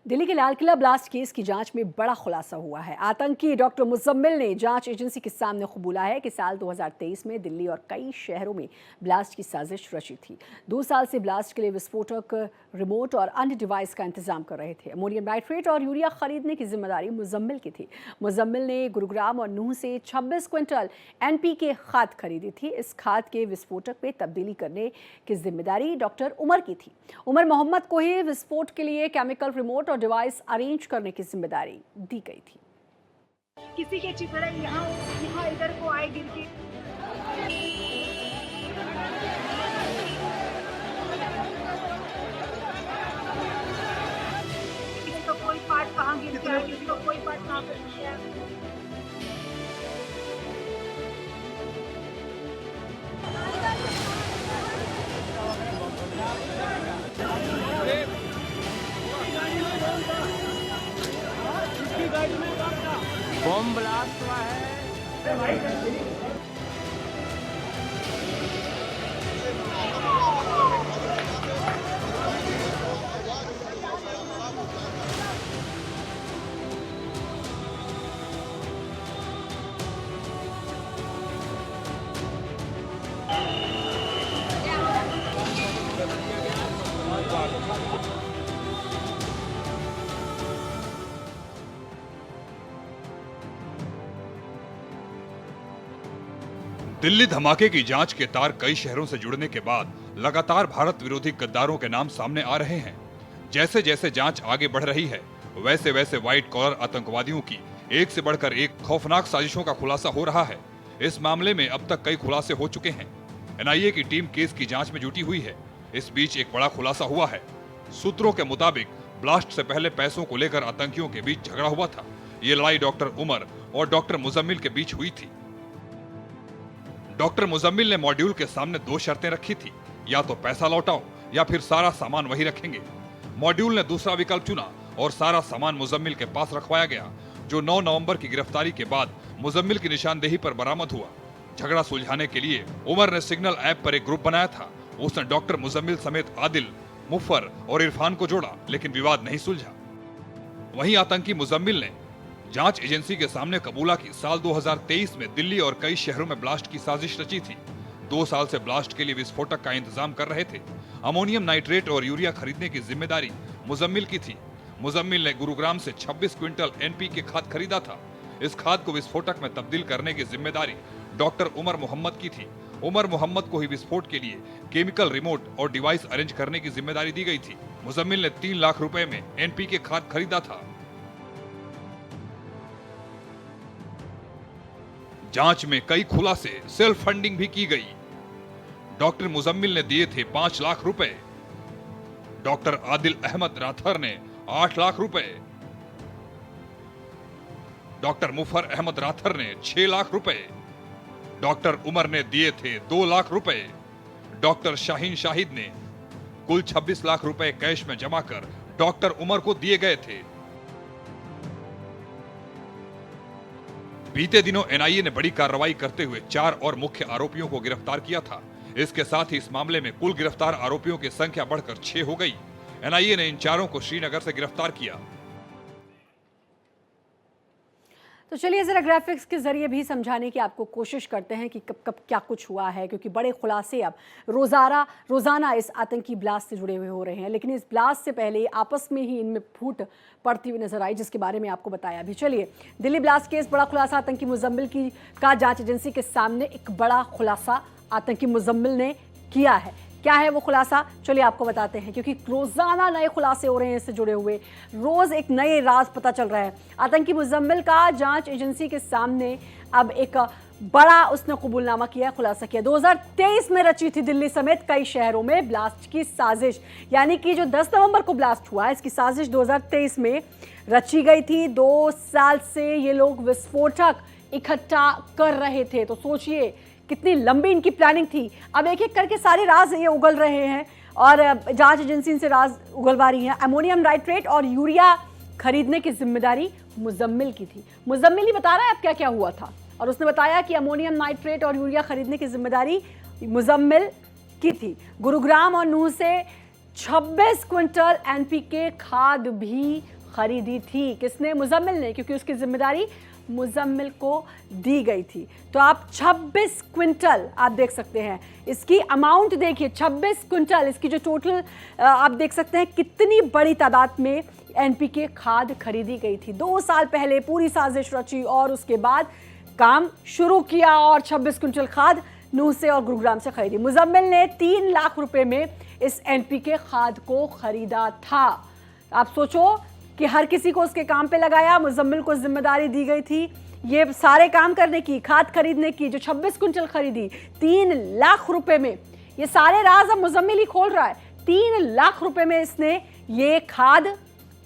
दिल्ली के Lal Qila blast case की जांच में बड़ा खुलासा हुआ है। आतंकी डॉक्टर मुजम्मिल ने जांच एजेंसी के सामने कबूला है कि साल 2023 में दिल्ली और कई शहरों में ब्लास्ट की साजिश रची थी। 2 साल से ब्लास्ट के लिए विस्फोटक, रिमोट और अन्य डिवाइस का इंतजाम कर रहे थे। अमोनियम नाइट्रेट और यूरिया खरीदने की जिम्मेदारी मुजम्मिल की थी। मुजम्मिल ने गुरुग्राम और नूंह से 26 क्विंटल NPK खाद खरीदी थी। इस खाद के विस्फोटक में तब्दीली करने की जिम्मेदारी डॉक्टर उमर की थी। उमर मोहम्मद को ही विस्फोट के लिए केमिकल, रिमोट और डिवाइस अरेंज करने की जिम्मेदारी दी गई थी। किसी के चिथड़े यहाँ इधर को आए गिर के। किसी का कोई पार्ट कहाँ गिर गया, किसी का कोई पार्ट कहाँ पे गिर गया। बम ब्लास्ट हुआ है। दिल्ली धमाके की जांच के तार कई शहरों से जुड़ने के बाद लगातार भारत विरोधी गद्दारों के नाम सामने आ रहे हैं। जैसे जैसे जांच आगे बढ़ रही है, वैसे वैसे व्हाइट कॉलर आतंकवादियों की एक से बढ़कर एक खौफनाक साजिशों का खुलासा हो रहा है। इस मामले में अब तक कई खुलासे हो चुके हैं। NIA की टीम केस की जांच में जुटी हुई है। इस बीच एक बड़ा खुलासा हुआ है। सूत्रों के मुताबिक ब्लास्ट से पहले पैसों को लेकर आतंकियों के बीच झगड़ा हुआ था। ये लड़ाई डॉक्टर उमर और डॉक्टर मुजम्मिल के बीच हुई थी। डॉक्टर मुजम्मिल ने मॉड्यूल के सामने 2 शर्तें रखी थी, या तो पैसा लौटाओ या फिर सारा सामान वही रखेंगे। मॉड्यूल ने दूसरा विकल्प चुना और सारा सामान मुजम्मिल के पास रखवाया गया, जो 9 नवंबर की गिरफ्तारी के बाद मुजम्मिल की निशानदेही पर बरामद हुआ। झगड़ा सुलझाने के लिए उमर ने सिग्नल ऐप पर एक ग्रुप बनाया था। उसने डॉक्टर मुजम्मिल समेत आदिल, मुफर और इरफान को जोड़ा, लेकिन विवाद नहीं सुलझा। वहीं आतंकी मुजम्मिल ने जांच एजेंसी के सामने कबूला की साल 2023 में दिल्ली और कई शहरों में ब्लास्ट की साजिश रची थी। 2 साल से ब्लास्ट के लिए विस्फोटक का इंतजाम कर रहे थे। अमोनियम नाइट्रेट और यूरिया खरीदने की जिम्मेदारी मुजम्मिल की थी। मुजम्मिल ने गुरुग्राम से 26 क्विंटल NPK खाद खरीदा था। इस खाद को विस्फोटक में तब्दील करने की जिम्मेदारी डॉक्टर उमर मोहम्मद की थी। उमर मोहम्मद को ही विस्फोट के लिए केमिकल, रिमोट और डिवाइस अरेंज करने की जिम्मेदारी दी गई थी। मुजम्मिल ने 3 लाख रुपए में NPK खाद खरीदा था। जांच में कई खुलासे, सेल्फ फंडिंग भी की गई। डॉक्टर मुजम्मिल ने दिए थे 5 लाख रुपए। डॉक्टर आदिल अहमद राथर ने 8 लाख रुपए। डॉक्टर मुफर अहमद राथर ने 6 लाख रुपए। डॉक्टर उमर ने दिए थे 2 लाख रुपए। डॉक्टर शाहीन शाहिद ने कुल 26 लाख रुपए कैश में जमा कर डॉक्टर उमर को दिए गए थे। बीते दिनों NIA ने बड़ी कार्रवाई करते हुए 4 और मुख्य आरोपियों को गिरफ्तार किया था। इसके साथ ही इस मामले में कुल गिरफ्तार आरोपियों की संख्या बढ़कर 6 हो गई। NIA ने इन 4 को श्रीनगर से गिरफ्तार किया। तो चलिए जरा ग्राफिक्स के जरिए भी समझाने की आपको कोशिश करते हैं कि कब कब क्या कुछ हुआ है, क्योंकि बड़े खुलासे अब रोजाना इस आतंकी ब्लास्ट से जुड़े हुए हो रहे हैं। लेकिन इस ब्लास्ट से पहले आपस में ही इनमें फूट पड़ती हुई नजर आई, जिसके बारे में आपको बताया भी। चलिए, दिल्ली ब्लास्ट केस, बड़ा खुलासा आतंकी मुजम्मिल का जांच एजेंसी के सामने एक बड़ा खुलासा आतंकी मुजम्मिल ने किया है। क्या है वो खुलासा, चलिए आपको बताते हैं, क्योंकि रोजाना नए खुलासे हो रहे हैं इससे जुड़े हुए। रोज एक नए राज पता चल रहा है। आतंकी मुजम्मिल का जांच एजेंसी के सामने अब एक बड़ा उसने कबूलनामा किया, खुलासा किया। 2023 में रची थी दिल्ली समेत कई शहरों में ब्लास्ट की साजिश, यानी कि जो 10 नवंबर को ब्लास्ट हुआ, इसकी साजिश 2023 में रची गई थी। 2 साल से ये लोग विस्फोटक इकट्ठा कर रहे थे। तो सोचिए कितनी लंबी इनकी प्लानिंग थी। अब एक एक करके सारे राज ये उगल रहे हैं और जांच एजेंसी से राज उगलवा रही है। अमोनियम नाइट्रेट और यूरिया खरीदने की जिम्मेदारी मुजम्मिल की थी। मुजम्मिल ही बता रहा है अब क्या क्या हुआ था, और उसने बताया कि अमोनियम नाइट्रेट और यूरिया खरीदने की जिम्मेदारी मुजम्मिल की थी। गुरुग्राम और नूंह से 26 क्विंटल NPK खाद भी खरीदी थी। किसने? मुजम्मिल ने, क्योंकि उसकी जिम्मेदारी मुजम्मिल को दी गई थी। तो आप 26 क्विंटल आप देख सकते हैं, इसकी अमाउंट देखिए 26 क्विंटल, इसकी जो टोटल आप देख सकते हैं कितनी बड़ी तादाद में एनपीके खाद खरीदी गई थी। 2 साल पहले पूरी साजिश रची और उसके बाद काम शुरू किया और 26 क्विंटल खाद नूह से और गुरुग्राम से खरीदी। मुजम्मिल ने 3 लाख रुपए में इस एनपीके खाद को खरीदा था। आप सोचो कि हर किसी को उसके काम पे लगाया, मुजम्मिल को जिम्मेदारी दी गई थी ये सारे काम करने की, खाद खरीदने की, जो 26 क्विंटल खरीदी 3 लाख रुपए में। ये सारे राज अब मुजम्मिल ही खोल रहा है। 3 लाख रुपए में इसने ये खाद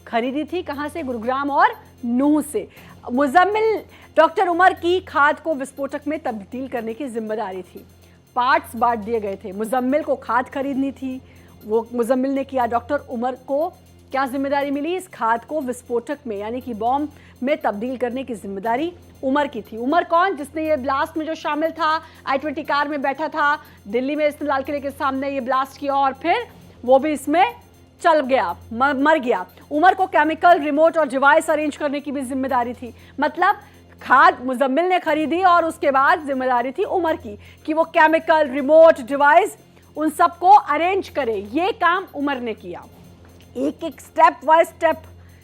खरीदी थी। कहां से? गुरुग्राम और नूह से। मुजम्मिल डॉक्टर उमर की खाद को विस्फोटक में तब्दील करने की जिम्मेदारी थी। पार्ट्स बांट दिए गए थे। मुजम्मिल को खाद खरीदनी थी, वो मुजम्मिल ने किया। डॉक्टर उमर को क्या जिम्मेदारी मिली? इस खाद को विस्फोटक में यानी कि बॉम्ब में तब्दील करने की जिम्मेदारी उमर की थी। उमर कौन? जिसने ये ब्लास्ट में जो शामिल था, i-20 कार में बैठा था, दिल्ली में इसने लाल किले के सामने ये ब्लास्ट किया और फिर वो भी इसमें चल गया, मर गया। उमर को केमिकल, रिमोट और डिवाइस अरेंज करने की भी जिम्मेदारी थी। मतलब खाद मुजम्मिल ने खरीदी और उसके बाद जिम्मेदारी थी उमर की कि वो केमिकल, रिमोट, डिवाइस उन सबको अरेंज करे। ये काम उमर ने किया। एक एक स्टेप बाय स्टेप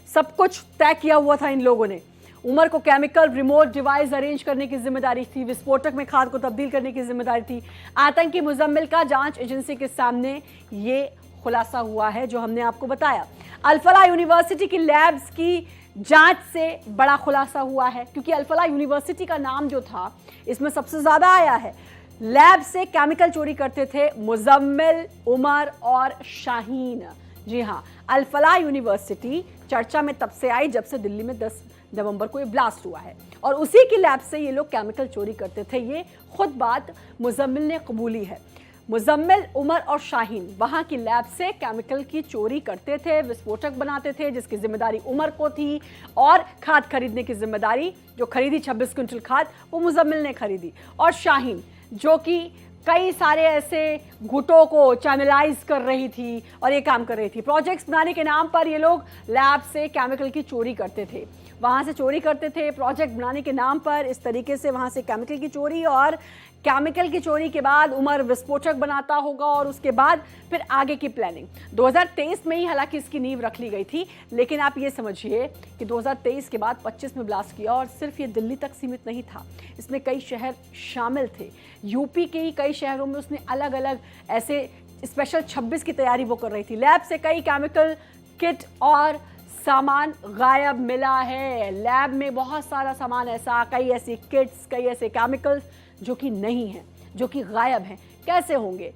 सब कुछ तय किया हुआ था इन लोगों ने। उमर को केमिकल, रिमोट, डिवाइस अरेंज करने की जिम्मेदारी थी। विस्फोटक में खाद को तब्दील करने की जिम्मेदारी थी। आतंकी मुजम्मिल का जांच एजेंसी के सामने ये खुलासा हुआ है जो हमने आपको बताया। अल-फलाह यूनिवर्सिटी की लैब्स की जांच से बड़ा खुलासा हुआ है, क्योंकि अल-फलाह यूनिवर्सिटी का नाम जो था इसमें सबसे ज्यादा आया है। लैब से केमिकल चोरी करते थे मुजम्मिल, उमर और शाहीन। जी हाँ, अल-फलाह यूनिवर्सिटी चर्चा में तब से आई जब से दिल्ली में 10 नवंबर को ये ब्लास्ट हुआ है और उसी की लैब से ये लोग केमिकल चोरी करते थे। ये खुद बात मुजम्मिल ने कबूली है। मुजम्मिल, उमर और शाहीन वहां की लैब से केमिकल की चोरी करते थे, विस्फोटक बनाते थे, जिसकी जिम्मेदारी उमर को थी और खाद खरीदने की जिम्मेदारी, जो खरीदी 26 क्विंटल खाद, वो मुजम्मिल ने खरीदी। और शाहीन जो कि कई सारे ऐसे गुटों को चैनलाइज कर रही थी और ये काम कर रही थी। प्रोजेक्ट्स बनाने के नाम पर ये लोग लैब से केमिकल की चोरी करते थे, वहाँ से चोरी करते थे। प्रोजेक्ट बनाने के नाम पर इस तरीके से वहाँ से केमिकल की चोरी, और केमिकल की चोरी के बाद उमर विस्फोटक बनाता होगा और उसके बाद फिर आगे की प्लानिंग 2023 में ही हालांकि इसकी नींव रख ली गई थी। लेकिन आप ये समझिए कि 2023 के बाद 25 में ब्लास्ट किया और सिर्फ ये दिल्ली तक सीमित नहीं था, इसमें कई शहर शामिल थे। यूपी के ही कई शहरों में उसने अलग अलग ऐसे स्पेशल 26 की तैयारी वो कर रही थी। लैब से कई केमिकल किट और सामान गायब मिला है। लैब में बहुत सारा सामान ऐसा, कई ऐसी किट्स, कई ऐसे केमिकल्स जो कि नहीं हैं, जो कि गायब हैं। कैसे होंगे?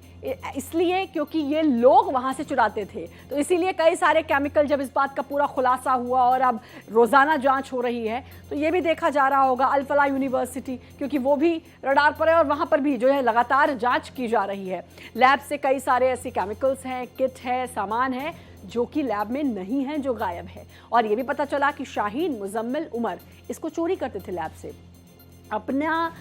इसलिए क्योंकि ये लोग वहाँ से चुराते थे। तो इसीलिए कई सारे केमिकल, जब इस बात का पूरा खुलासा हुआ और अब रोज़ाना जांच हो रही है, तो ये भी देखा जा रहा होगा अल-फलाह यूनिवर्सिटी, क्योंकि वो भी रडार पर है और वहाँ पर भी जो है लगातार जांच की जा रही है। लैब से कई सारे ऐसे केमिकल्स हैं, किट है, सामान है जो कि लैब में नहीं है, जो गायब है। और ये भी पता चला कि शाहीन, मुजम्मिल, उमर इसको चोरी करते थे लैब से, अपना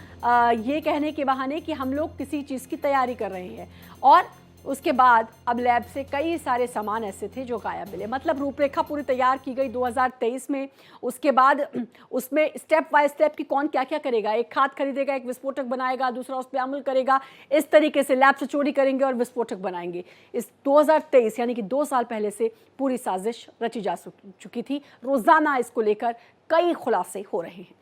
ये कहने के बहाने कि हम लोग किसी चीज़ की तैयारी कर रहे हैं। और उसके बाद अब लैब से कई सारे सामान ऐसे थे जो गायब मिले। मतलब रूपरेखा पूरी तैयार की गई 2023 में। उसके बाद उसमें स्टेप बाय स्टेप कि कौन क्या क्या करेगा। एक खाद खरीदेगा, एक विस्फोटक बनाएगा, दूसरा उस पर अमल करेगा। इस तरीके से लैब से चोरी करेंगे और विस्फोटक बनाएंगे। इस 2023 यानी कि 2 साल पहले से पूरी साजिश रची जा चुकी थी। रोज़ाना इसको लेकर कई खुलासे हो रहे हैं।